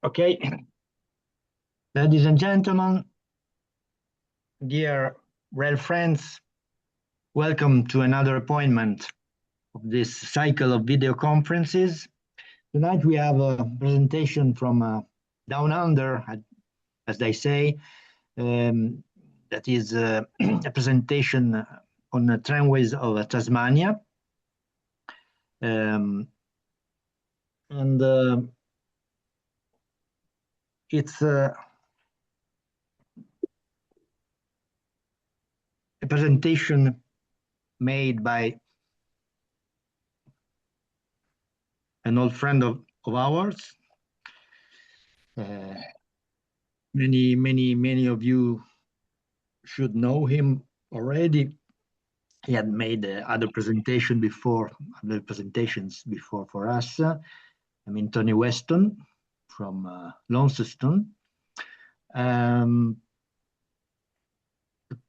Okay, ladies and gentlemen, dear rail friends, welcome to another appointment of this cycle of video conferences. Tonight we have a presentation from Down Under, as they say. That is a presentation on the Tramways of Tasmania. It's a presentation made by an old friend of ours. Many of you should know him already. He had made other presentations before for us. I mean, Tony Weston from Launceston. The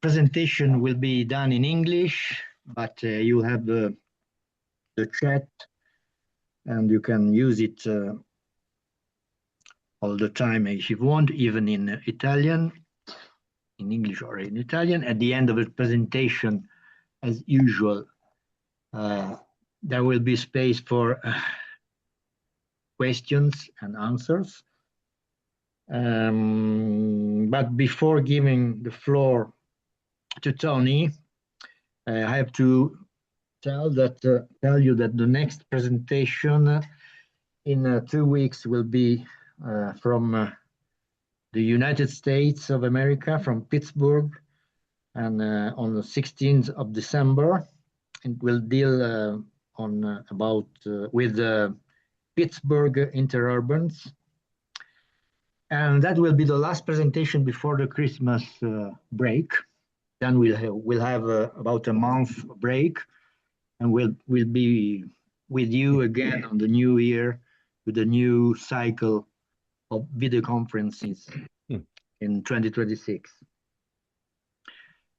presentation will be done in English, but you have the chat and you can use it all the time if you want, even in Italian, in English or in Italian. At the end of the presentation, as usual, there will be space for questions and answers. But before giving the floor to Tony, I have to tell you that the next presentation in 2 weeks will be from the United States of America, from Pittsburgh, and on the 16th of December. It will deal with Pittsburgh interurbans. And that will be the last presentation before the Christmas break. Then we'll have about a month break, and we'll be with you again on the new year with a new cycle of video conferences in 2026.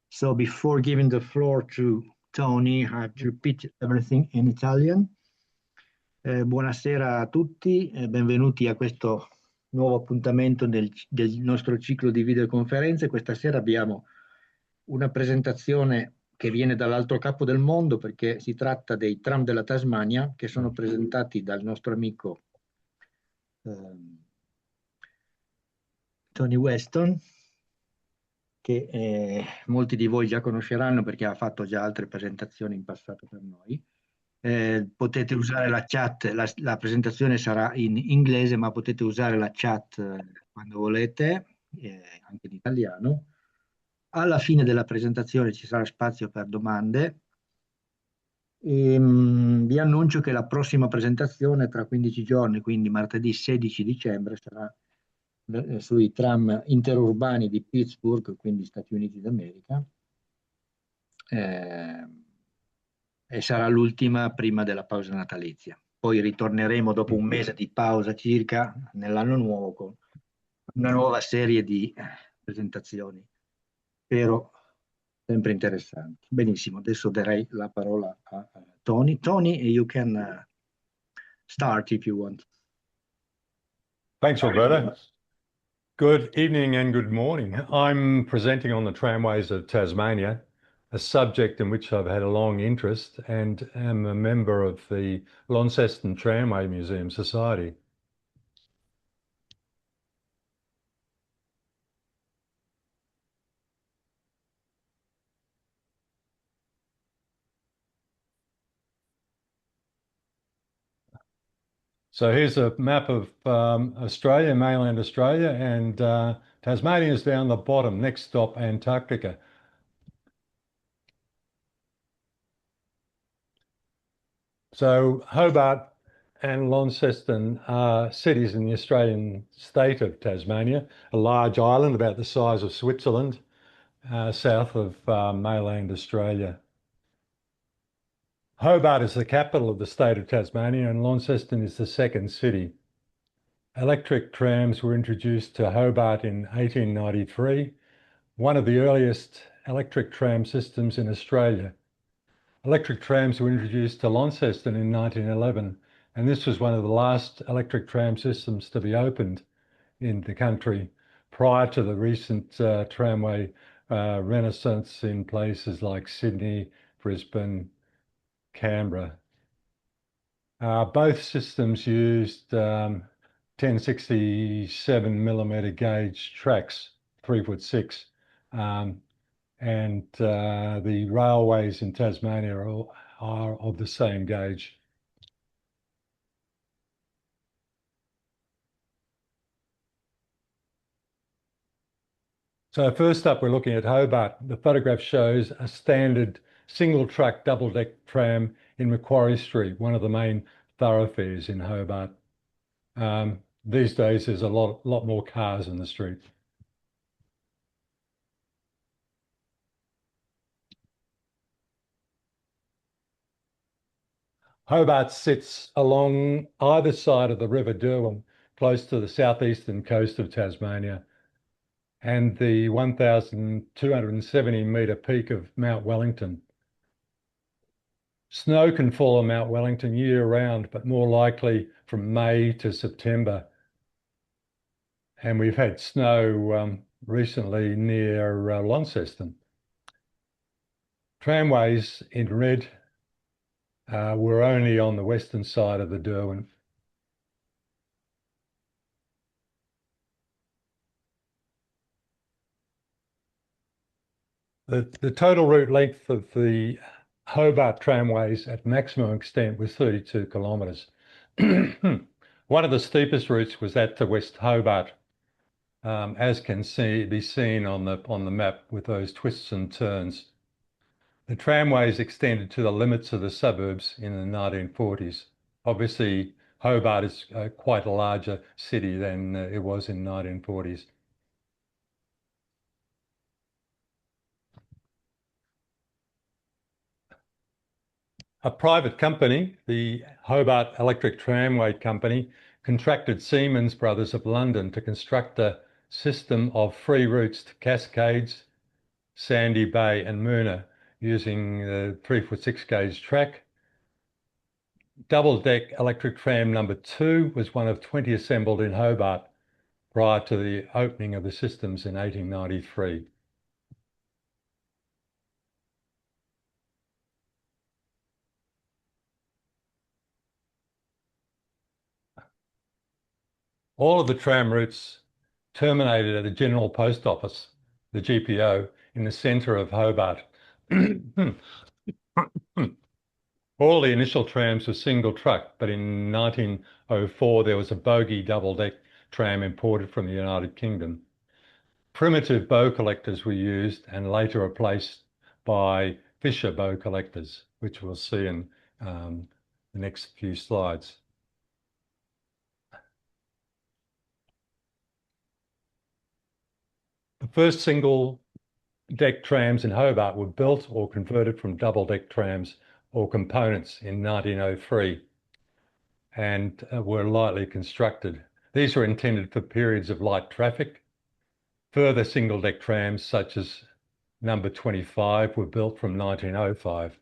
So before giving the floor to Tony, I have to repeat everything in Italian. Buonasera a tutti, benvenuti a questo nuovo appuntamento del nostro ciclo di videoconferenze. Questa sera abbiamo una presentazione che viene dall'altro capo del mondo, perché si tratta dei tram della Tasmania, che sono presentati dal nostro amico Tony Weston, che molti di voi già conosceranno perché ha fatto già altre presentazioni in passato per noi. Potete usare la chat, la presentazione sarà in inglese, ma potete usare la chat quando volete, anche in italiano. Alla fine della presentazione ci sarà spazio per domande. Vi annuncio che la prossima presentazione tra 15 giorni, quindi martedì 16 dicembre, sarà sui tram interurbani di Pittsburgh, quindi Stati Uniti d'America, e sarà l'ultima prima della pausa natalizia. Poi ritorneremo dopo un mese di pausa circa nell'anno nuovo con una nuova serie di presentazioni, spero sempre interessanti. Benissimo, adesso darei la parola a Tony. Tony, you can start if you want. Thanks, Roberto. Good evening and good morning. I'm presenting on the Tramways of Tasmania, a subject in which I've had a long interest and am a member of the Launceston Tramway Museum Society. So here's a map of Australia, mainland Australia, and Tasmania is down the bottom, next stop Antarctica. So Hobart and Launceston are cities in the Australian state of Tasmania, a large island about the size of Switzerland, south of mainland Australia. Hobart is the capital of the state of Tasmania, and Launceston is the second city. Electric trams were introduced to Hobart in 1893, one of the earliest electric tram systems in Australia. Electric trams were introduced to Launceston in 1911, and this was one of the last electric tram systems to be opened in the country prior to the recent tramway renaissance in places like Sydney, Brisbane, Canberra. Both systems used 1067mm gauge tracks, 3'6", and the railways in Tasmania are of the same gauge. So first up, we're looking at Hobart. The photograph shows a standard single track double deck tram in Macquarie Street, one of the main thoroughfares in Hobart. These days, there's a lot more cars in the street. Hobart sits along either side of the River Derwent, close to the southeastern coast of Tasmania, and the 1,270-metre peak of Mount Wellington. Snow can fall on Mount Wellington year-round, but more likely from May to September. And we've had snow recently near Launceston. Tramways in red were only on the western side of the Derwent. The total route length of the Hobart tramways at maximum extent was 32 kilometres. One of the steepest routes was that to West Hobart, as can be seen on the map with those twists and turns. The tramways extended to the limits of the suburbs in the 1940s. Obviously, Hobart is quite a larger city than it was in the 1940s. A private company, the Hobart Electric Tramway Company, contracted Siemens Brothers of London to construct a system of free routes to Cascades, Sandy Bay and Moona using the 3'6" gauge track. Double-deck electric tram number 2 was one of 20 assembled in Hobart prior to the opening of the systems in 1893. All of the tram routes terminated at the General Post Office, the GPO, in the centre of Hobart. All the initial trams were single truck, but in 1904 there was a bogie double-deck tram imported from the United Kingdom. Primitive bow collectors were used and later replaced by Fisher bow collectors, which we'll see in the next few slides. The first single-deck trams in Hobart were built or converted from double-deck trams or components in 1903 and were lightly constructed. These were intended for periods of light traffic. Further single-deck trams, such as number 25, were built from 1905.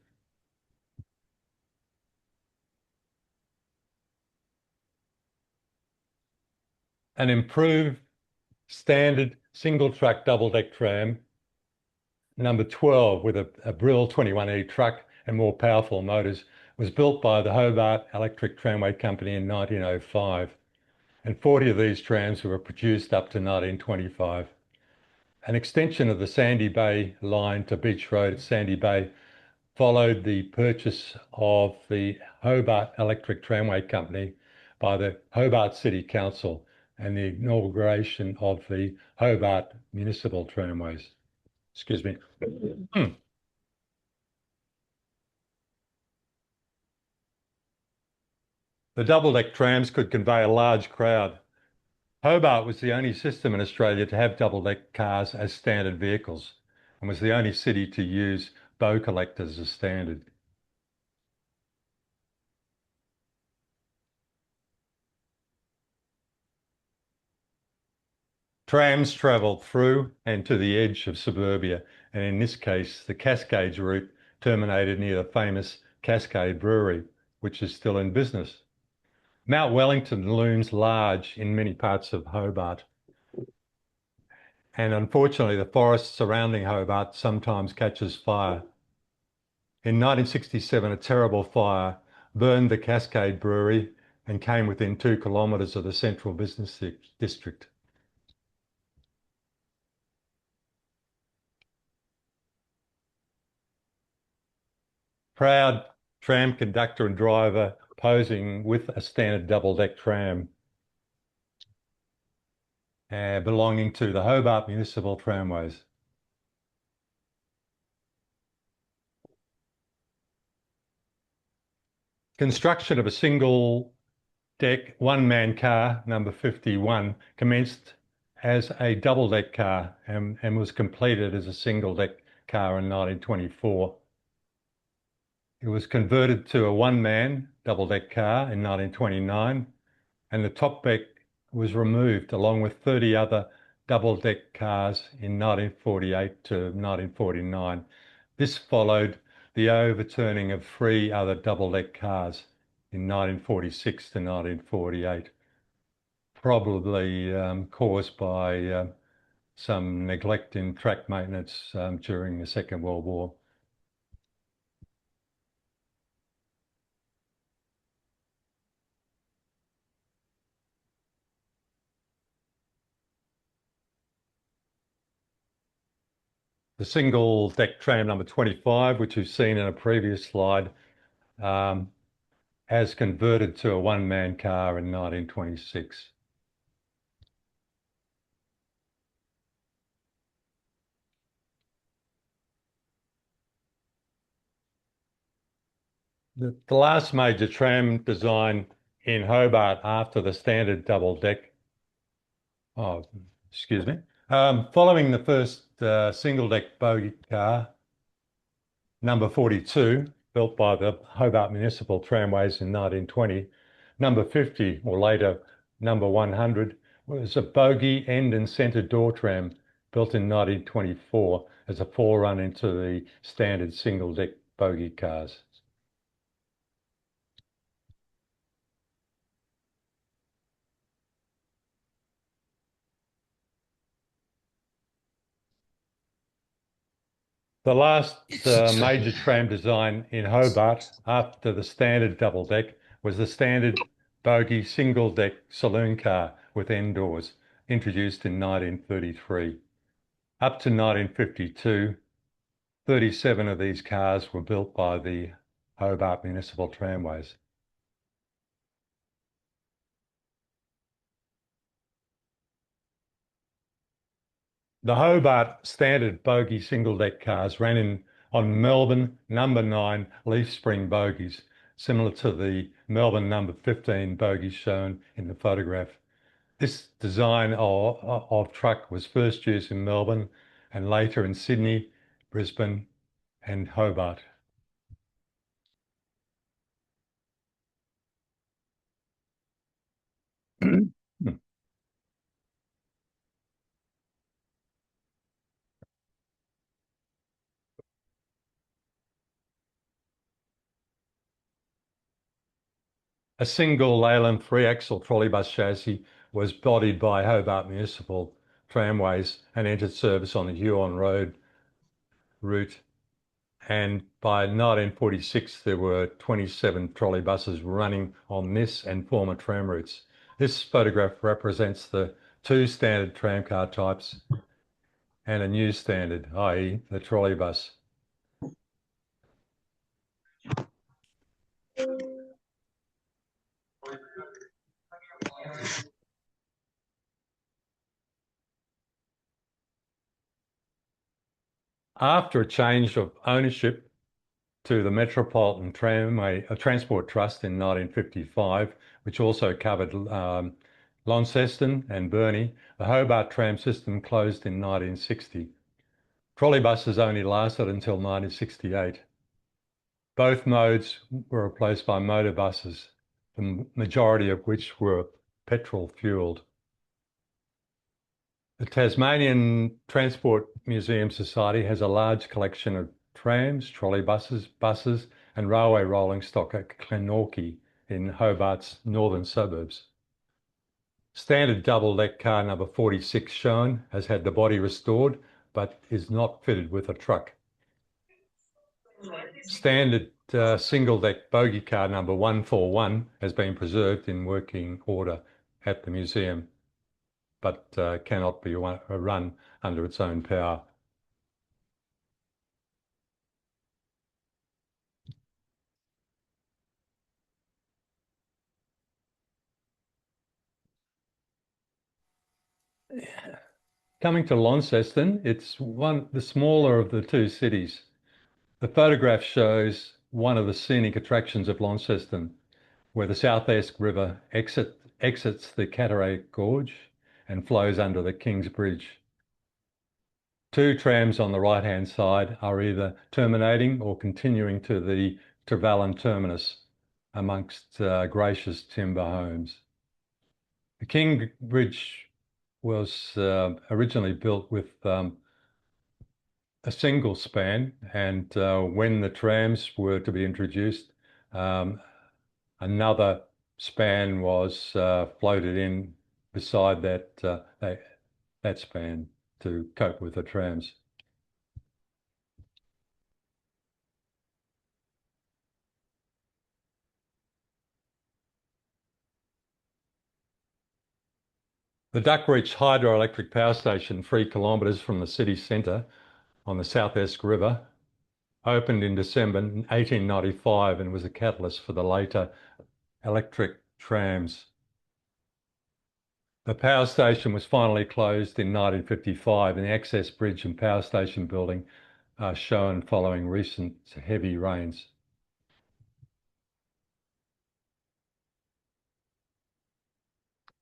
An improved standard single-track double-deck tram, number 12, with a Brill 21E truck and more powerful motors, was built by the Hobart Electric Tramway Company in 1905, and 40 of these trams were produced up to 1925. An extension of the Sandy Bay line to Beach Road at Sandy Bay followed the purchase of the Hobart Electric Tramway Company by the Hobart City Council and the inauguration of the Hobart Municipal Tramways. Excuse me. The double-deck trams could convey a large crowd. Hobart was the only system in Australia to have double-deck cars as standard vehicles and was the only city to use bow collectors as standard. Trams travelled through and to the edge of suburbia, and in this case, the Cascades route terminated near the famous Cascade Brewery, which is still in business. Mount Wellington looms large in many parts of Hobart. and unfortunately the forest surrounding Hobart sometimes catches fire. In 1967, a terrible fire burned the Cascade Brewery and came within 2 kilometres of the central business district. Proud tram conductor and driver posing with a standard double-deck tram belonging to the Hobart Municipal Tramways. Construction of a single-deck one-man car, number 51, commenced as a double-deck car and was completed as a single-deck car in 1924. It was converted to a one-man double-deck car in 1929, and the top deck was removed along with 30 other double-deck cars in 1948 to 1949. This followed the overturning of 3 other double-deck cars in 1946 to 1948, probably caused by some neglect in track maintenance during the Second World War. The single-deck tram number 25, which you've seen in a previous slide, has converted to a one-man car in 1926. The last major tram design in Hobart after the standard double-deck, following the first single-deck bogie car, number 42, built by the Hobart Municipal Tramways in 1920, number 50, or later number 100, was a bogie end and centre door tram built in 1924 as a forerunner into the standard single-deck bogie cars. The last major tram design in Hobart after the standard double-deck was the standard bogie single-deck saloon car with end doors, introduced in 1933. Up to 1952, 37 of these cars were built by the Hobart Municipal Tramways. The Hobart standard bogie single-deck cars ran on Melbourne number 9 leaf spring bogies, similar to the Melbourne number 15 bogies shown in the photograph. This design of truck was first used in Melbourne and later in Sydney, Brisbane and Hobart. A single Leyland 3-axle trolleybus chassis was bodied by Hobart Municipal Tramways and entered service on the Huon Road route. And by 1946, there were 27 trolleybuses running on this and former tram routes. This photograph represents the 2 standard tramcar types and a new standard, i.e. the trolleybus. After a change of ownership to the Metropolitan Tramway Transport Trust in 1955, which also covered Launceston and Burnie, the Hobart tram system closed in 1960. Trolleybuses only lasted until 1968. Both modes were replaced by motor buses, the majority of which were petrol-fueled. The Tasmanian Transport Museum Society has a large collection of trams, trolleybuses, buses and railway rolling stock at Glenorchy in Hobart's northern suburbs. Standard double-deck car number 46 shown has had the body restored, but is not fitted with a truck. Standard single-deck bogie car number 141 has been preserved in working order at the museum, but cannot be run under its own power. Coming to Launceston, it's the smaller of the two cities. The photograph shows one of the scenic attractions of Launceston, where the South Esk River exits the Cataract Gorge and flows under the King's Bridge. Two trams on the right-hand side are either terminating or continuing to the Trevelyan terminus amongst gracious timber homes. The King Bridge was originally built with a single span, and when the trams were to be introduced, another span was floated in beside that span to cope with the trams. The Duck Reach hydroelectric power station, 3 kilometres from the city centre on the South Esk River, opened in December 1895 and was a catalyst for the later electric trams. The power station was finally closed in 1955 and the access bridge and power station building are shown following recent heavy rains.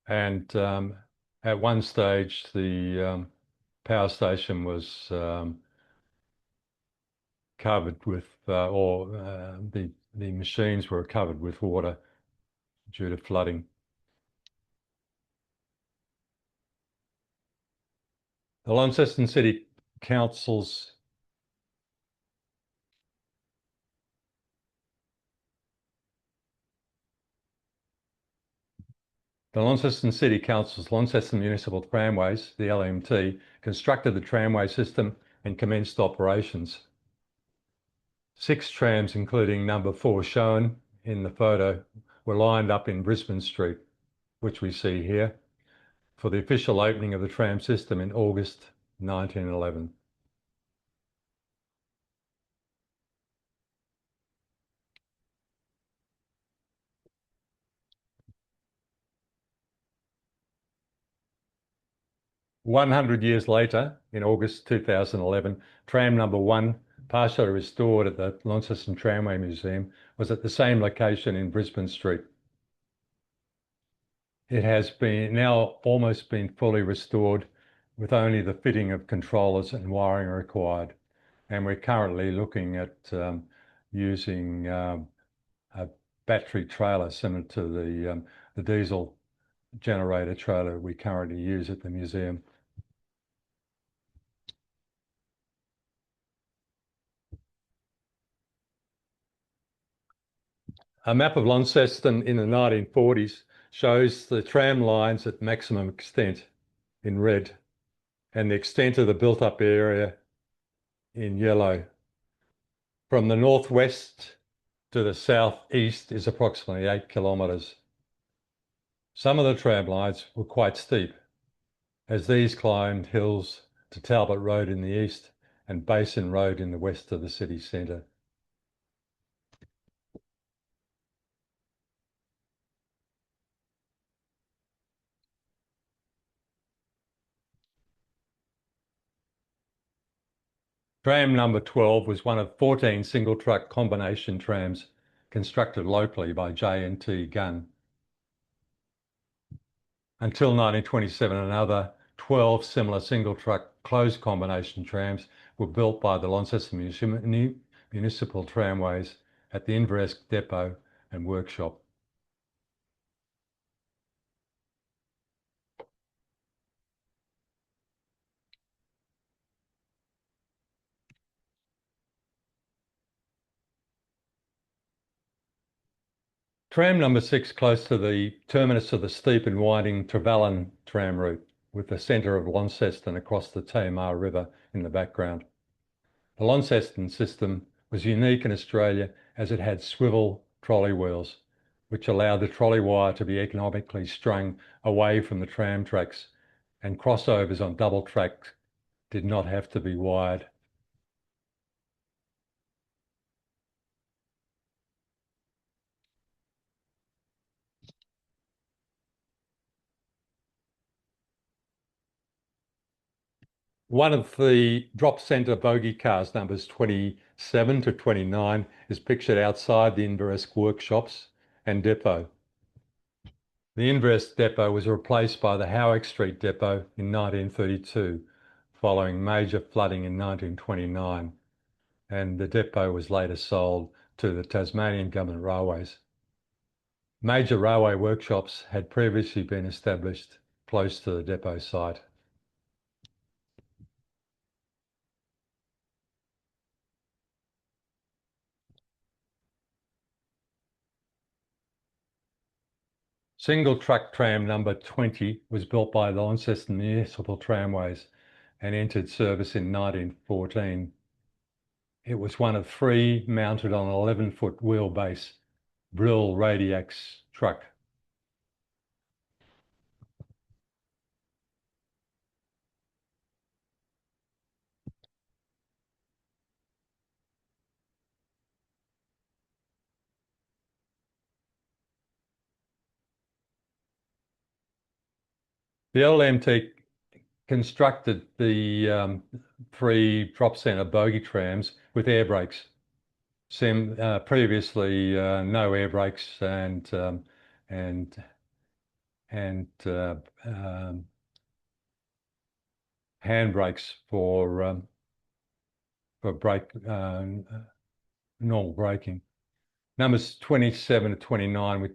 And at one stage, the power station was covered with, the machines were covered with water due to flooding. The Launceston City Council's Launceston Municipal Tramways, the LMT, constructed the tramway system and commenced operations. 6 trams, including number 4 shown in the photo, were lined up in Brisbane Street, which we see here, for the official opening of the tram system in August 1911. "100 years later, in August 2011, tram number 1, partially restored at the Launceston Tramway Museum, was at the same location in Brisbane Street. It has now almost been fully restored with only the fitting of controllers and wiring required. And we're currently looking at using a battery trailer similar to the diesel generator trailer we currently use at the museum. A map of Launceston in the 1940s shows the tram lines at maximum extent in red and the extent of the built-up area in yellow. From the northwest to the southeast is approximately 8 kilometres. Some of the tram lines were quite steep, as these climbed hills to Talbot Road in the east and Basin Road in the west of the city centre. Tram number 12 was one of 14 single truck combination trams constructed locally by J&T Gunn. Until 1927, another 12 similar single truck closed combination trams were built by the Launceston Municipal Tramways at the Inveresk Depot and Workshop. Tram number 6, close to the terminus of the steep and winding Trevelyan tram route, with the centre of Launceston across the Tamar River in the background. The Launceston system was unique in Australia as it had swivel trolley wheels, which allowed the trolley wire to be economically strung away from the tram tracks, and crossovers on double tracks did not have to be wired. One of the drop centre bogie cars, numbers 27 to 29, is pictured outside the Inveresk workshops and depot. The Inveresk depot was replaced by the Howick Street depot in 1932, following major flooding in 1929, and the depot was later sold to the Tasmanian Government Railways. Major railway workshops had previously been established close to the depot site. Single truck tram number 20 was built by Launceston Municipal Tramways and entered service in 1914. It was one of 3 mounted on an 11-foot wheelbase Brill Radiax truck. The LMT constructed the 3 drop centre bogie trams with air brakes. Previously, no air brakes and hand brakes for normal braking. Numbers 27 to 29,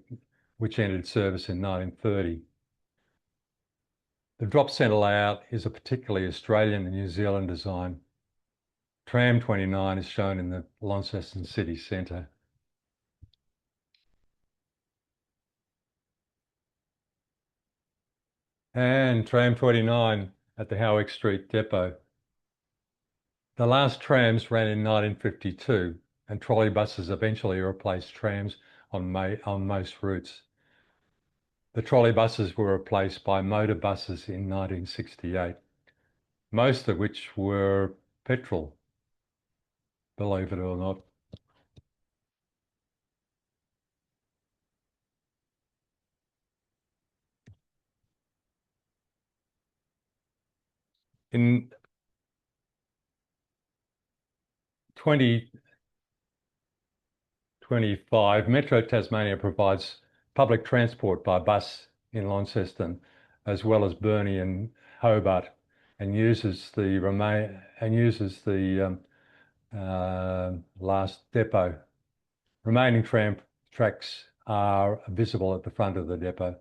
which entered service in 1930. The drop centre layout is a particularly Australian and New Zealand design. Tram 29 is shown in the Launceston city centre. And Tram 29 at the Howick Street depot. The last trams ran in 1952, and trolleybuses eventually replaced trams on most routes. The trolleybuses were replaced by motor buses in 1968, most of which were petrol, believe it or not. In 2025, Metro Tasmania provides public transport by bus in Launceston, as well as Burnie and Hobart, and uses the last depot. Remaining tram tracks are visible at the front of the depot.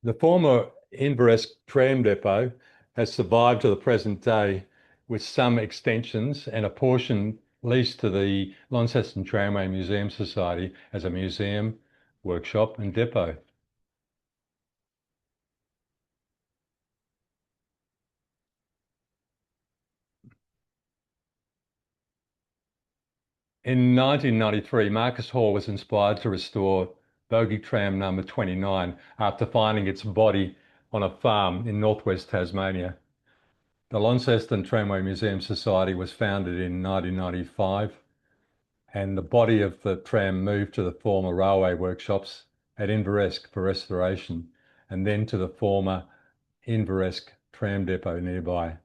The former Inveresk tram depot has survived to the present day, with some extensions and a portion leased to the Launceston Tramway Museum Society as a museum, workshop and depot. In 1993, Marcus Hall was inspired to restore bogie tram number 29 after finding its body on a farm in northwest Tasmania. The Launceston Tramway Museum Society was founded in 1995, and the body of the tram moved to the former railway workshops at Inveresk for restoration, and then to the former Inveresk tram depot nearby.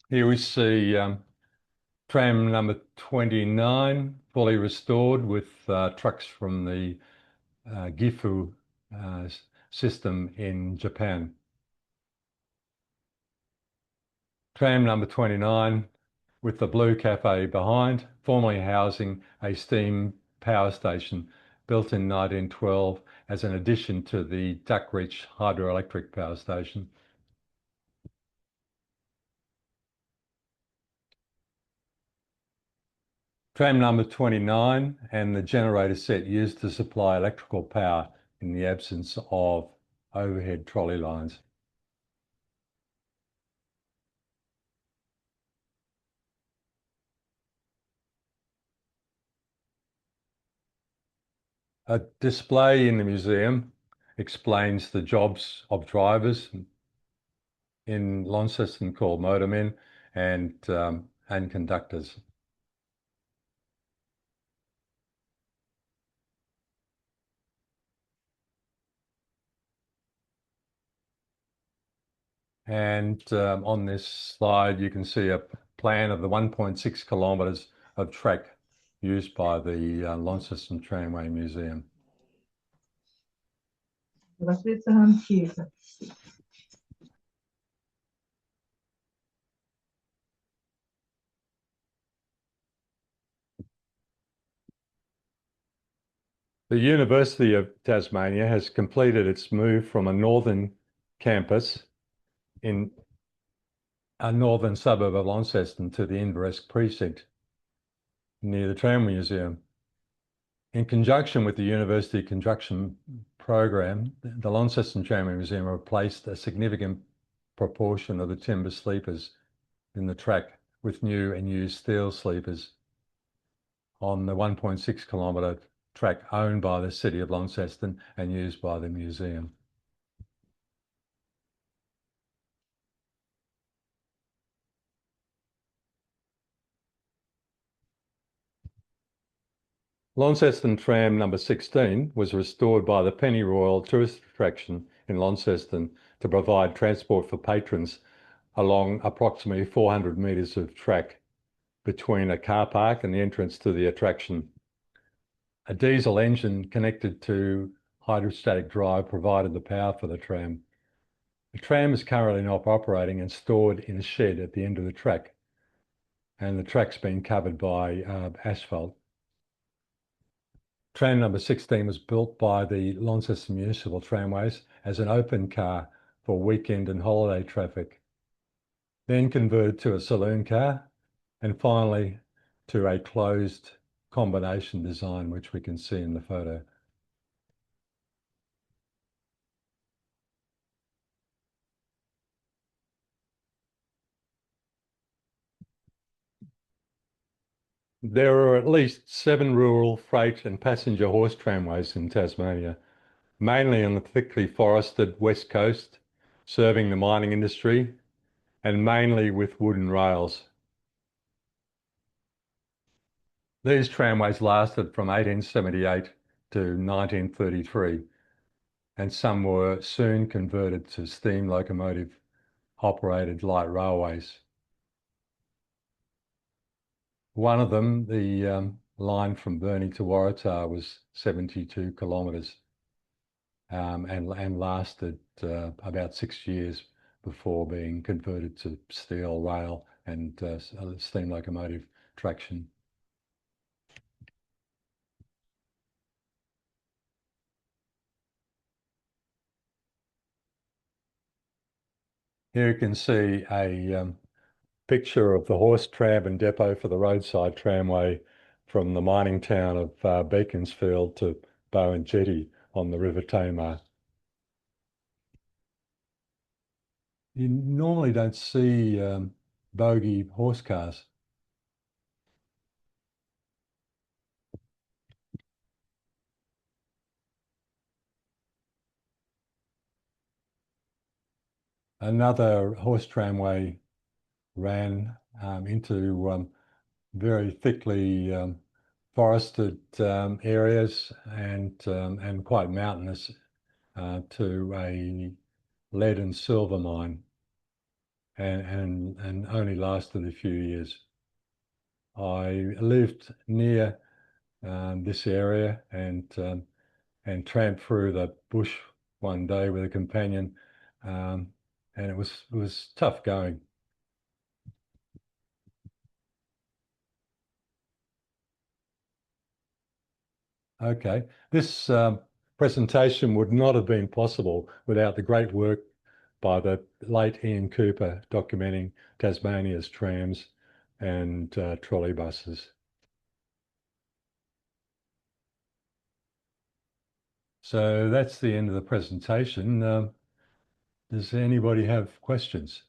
Here we see tram number 29, fully restored with trucks from the Gifu system in Japan. Tram number 29 with the blue cafe behind, formerly housing a steam power station built in 1912 as an addition to the Duckreach hydroelectric power station. Tram number 29 and the generator set used to supply electrical power in the absence of overhead trolley lines. A display in the museum explains the jobs of drivers in Launceston called motormen and conductors. And on this slide, you can see a plan of the 1.6 kilometres of track used by the Launceston Tramway Museum. The University of Tasmania has completed its move from a northern campus in a northern suburb of Launceston to the Inverest precinct near the Tram Museum. In conjunction with the University Construction Program, the Launceston Tramway Museum replaced a significant proportion of the timber sleepers in the track with new and used steel sleepers on the 1.6 kilometre track owned by the City of Launceston and used by the museum. Launceston Tram number 16 was restored by the Pennyroyal tourist attraction in Launceston to provide transport for patrons along approximately 400 metres of track between a car park and the entrance to the attraction. A diesel engine connected to hydrostatic drive provided the power for the tram. The tram is currently not operating and stored in a shed at the end of the track, and the track's been covered by asphalt. Tram number 16 was built by the Launceston Municipal Tramways as an open car for weekend and holiday traffic, then converted to a saloon car, and finally to a closed combination design, which we can see in the photo. There are at least 7 rural freight and passenger horse tramways in Tasmania, mainly on the thickly forested west coast, serving the mining industry, and mainly with wooden rails. These tramways lasted from 1878 to 1933, and some were soon converted to steam locomotive operated light railways. One of them, the line from Burnie to Waratah, was 72 kilometres and lasted about 6 years before being converted to steel rail and steam locomotive traction. Here you can see a picture of the horse tram and depot for the roadside tramway from the mining town of Beaconsfield to Bowen Jetty on the River Tamar. You normally don't see bogie horse cars. Another horse tramway ran into very thickly forested areas and quite mountainous to a lead and silver mine, and only lasted a few years. I lived near this area and tramped through the bush one day with a companion, and it was tough going. Okay, this presentation would not have been possible without the great work by the late Ian Cooper documenting Tasmania's trams and trolleybuses. So that's the end of the presentation. Does anybody have questions?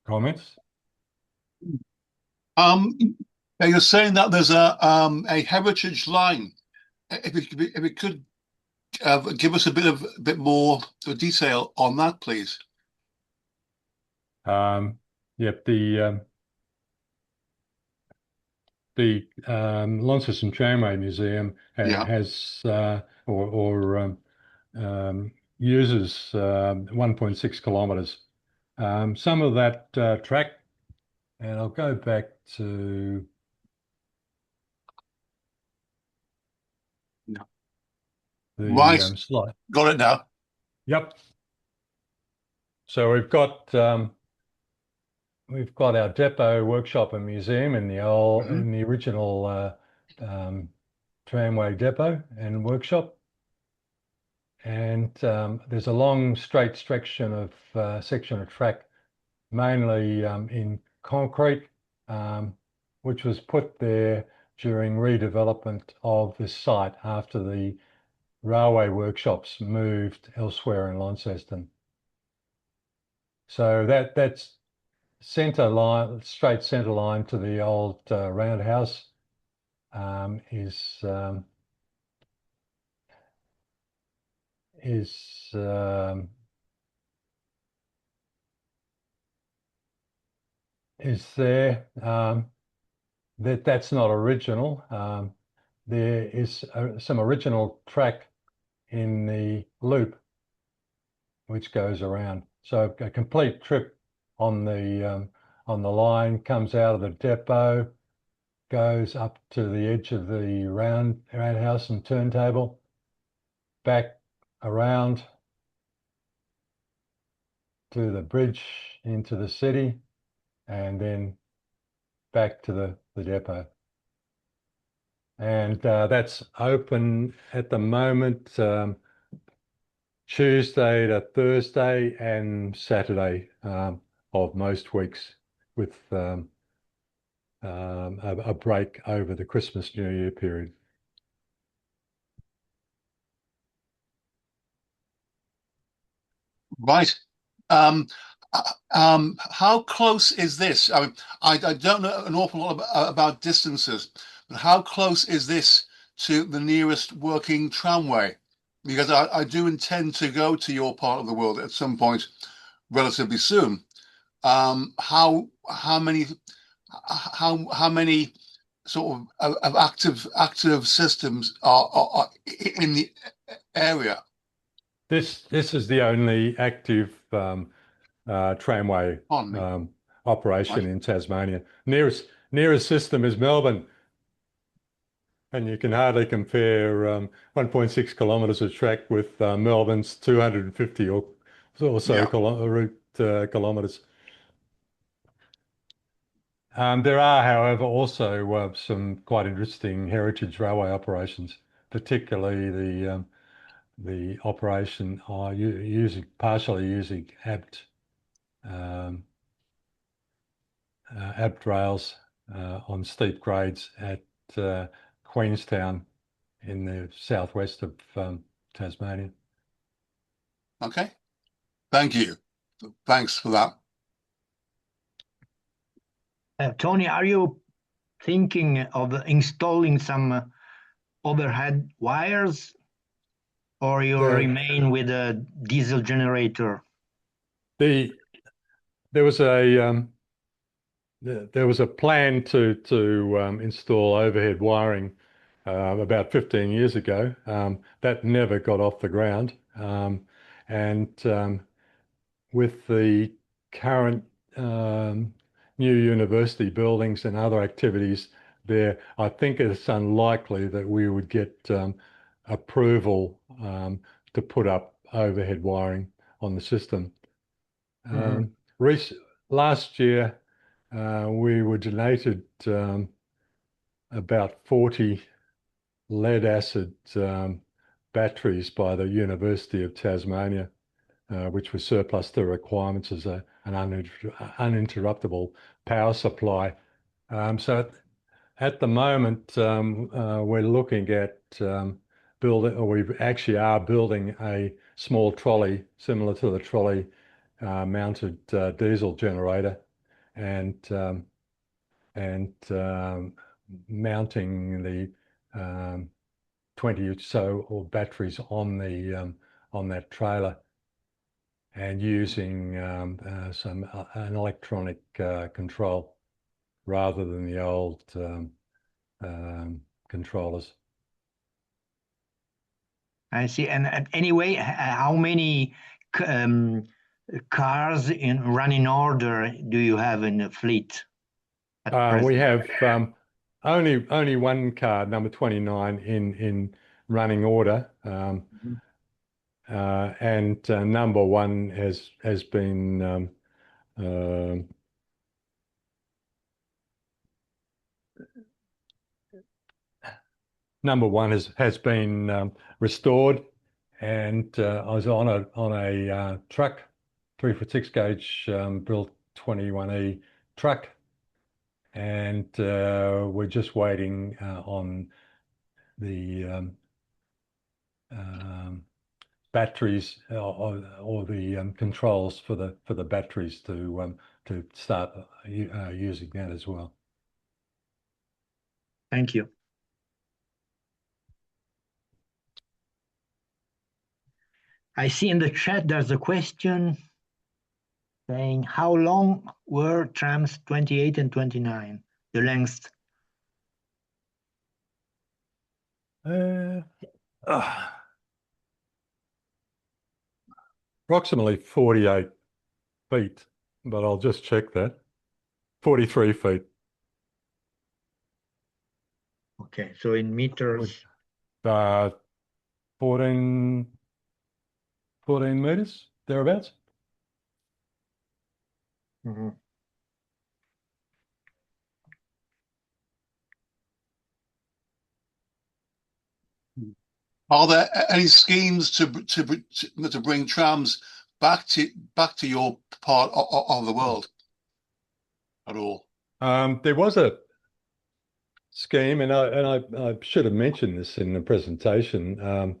Comments? Now you're saying that there's a heritage line. If you could give us a bit more detail on that, please. Yep, the Launceston Tramway Museum has uses 1.6 kilometres. Some of that track, and I'll go back to the slide. Got it now. Yep. So we've got our depot, workshop, and museum in the original tramway depot and workshop, and there's a long straight section of track, mainly in concrete, which was put there during redevelopment of this site after the railway workshops moved elsewhere in Launceston. So that's straight centre line to the old roundhouse is there. That's not original. There is some original track in the loop which goes around. So a complete trip on the line comes out of the depot, goes up to the edge of the roundhouse and turntable, back around to the bridge into the city, and then back to the depot. And that's open at the moment, Tuesday to Thursday and Saturday of most weeks, with a break over the Christmas New Year period. Right. How close is this? I mean, I don't know an awful lot about distances, but how close is this to the nearest working tramway? Because I do intend to go to your part of the world at some point relatively soon. How many sort of active systems are in the area? This is the only active tramway operation in Tasmania. Nearest system is Melbourne, and you can hardly compare 1.6 kilometres of track with Melbourne's 250 or so kilometres. There are, however, also some quite interesting heritage railway operations, particularly the operation partially using ABT rails on steep grades at Queenstown in the southwest of Tasmania. Okay, thank you. Thanks for that. Tony, are you thinking of installing some overhead wires, or you remain with a diesel generator? There was a plan to install overhead wiring about 15 years ago. That never got off the ground, and with the current new university buildings and other activities there, I think it's unlikely that we would get approval to put up overhead wiring on the system. Last year, we were donated about 40 lead acid batteries by the University of Tasmania, which was surplus to requirements as an uninterruptible power supply. So at the moment, we're looking at building, or we actually are building a small trolley similar to the trolley mounted diesel generator, and mounting the 20 or so batteries on the on that trailer, and using an electronic control rather than the old controllers. I see. And anyway, how many cars in running order do you have in the fleet at present? We have only one car, number 29, in running order, and number one has been number one has been restored, and I was on a truck, 3-foot-6 gauge built 21E truck, and we're just waiting on the batteries or the controls for the batteries to start using that as well. Thank you. I see in the chat there's a question saying, how long were trams 28 and 29, the length? Approximately 48 feet, but I'll just check that. 43 feet. Okay, so in meters. 14 meters, thereabouts. Are there any schemes to bring trams back to your part of the world at all? There was a scheme, and I should have mentioned this in the presentation,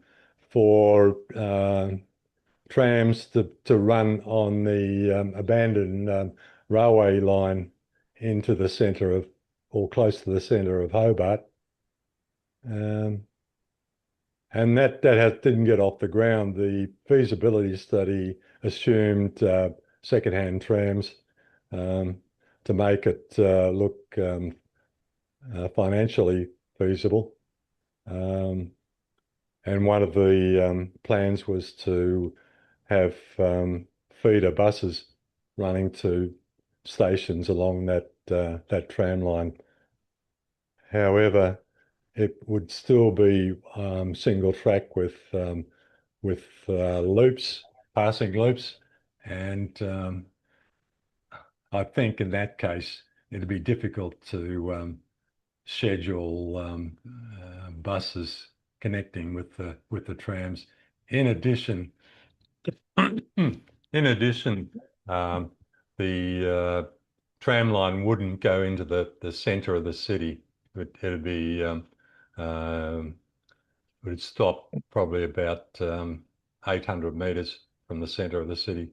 for trams to run on the abandoned railway line into the centre of, or close to the centre of Hobart. And that didn't get off the ground. The feasibility study assumed second-hand trams to make it look financially feasible. And one of the plans was to have feeder buses running to stations along that tram line. However, it would still be single track with loops, passing loops, and I think in that case it'd be difficult to schedule buses connecting with the trams. In addition, the tram line wouldn't go into the centre of the city. It'd be would stop probably about 800 meters from the centre of the city.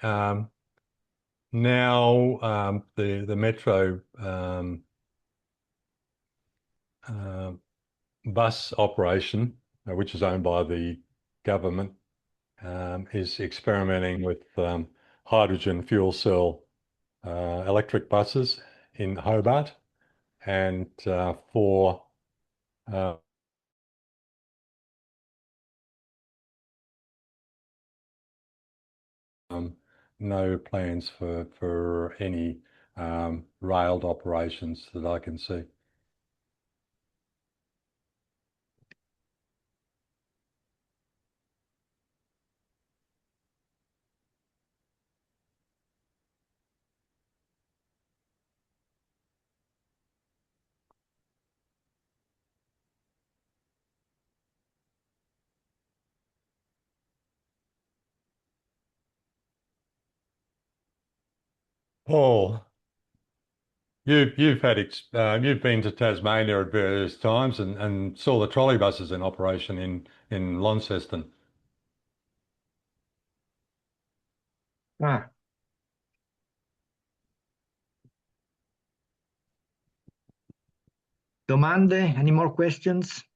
Now the metro bus operation, which is owned by the government, is experimenting with hydrogen fuel cell electric buses in Hobart, and for no plans for any railed operations that I can see. Paul, you've been to Tasmania at various times and saw the trolleybuses in operation in Launceston. Ah. Domande? Any more questions?